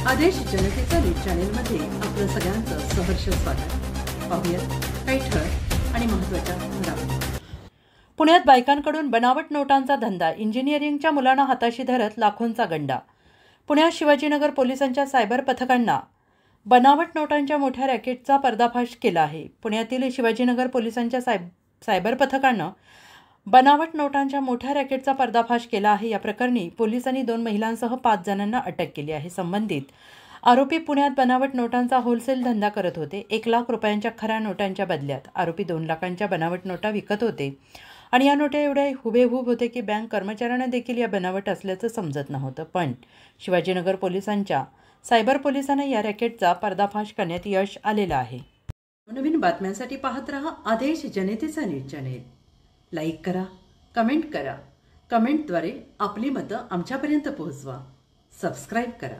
आदेश जनतेचा न्यूज चॅनेलमध्ये आपलं सगळ्यांचं सहर्ष स्वागत। पाहूयात काही ठळक आणि महत्त्वाच्या घडामोडी। पुण्यात बायकांकडून बनावट नोटांचा धंदा, इंजिनिअरिंगच्या मुलांना हाताशी धरत लाखोंचा गंडा। पुण्यात शिवाजीनगर पोलिसांच्या सायबर पथकांना बनावट नोटांच्या मोठ्या रॅकेटचा पर्दाफाश केला आहे। पुण्यातील शिवाजीनगर पोलिसांच्या सायबर पथकानं बनावट नोटांच्या मोठ्या रॅकेटचा पर्दाफाश केला आहे। या प्रकरणी पोलिसांनी 2 महिलांसह 5 जणांना अटक केली आहे। संबंधित आरोपी पुण्यात बनावट नोटांचा होलसेल धंदा करत होते। 1 लाख रुपयांच्या खऱ्या नोटांच्या बदल्यात आरोपी 2 लाखांच्या बनावट नोटा विकत होते आणि या नोटा एवढ्या हुबेहूब होते की बँक कर्मचाऱ्यांना देखील या बनावट असल्याचं समजत नव्हतं। पण शिवाजीनगर पोलिसांच्या सायबर पोलिसांना या रॅकेटचा पर्दाफाश करण्यात यश आलेलं आहे। नवीन बातम्यांसाठी पाहत रहा आदेश जनतेचा न्यूज चॅनेल। लाईक करा, कमेंट करा, कमेंटद्वारे आपली मतं आमच्यापर्यंत पोहोचवा, सबस्क्राईब करा।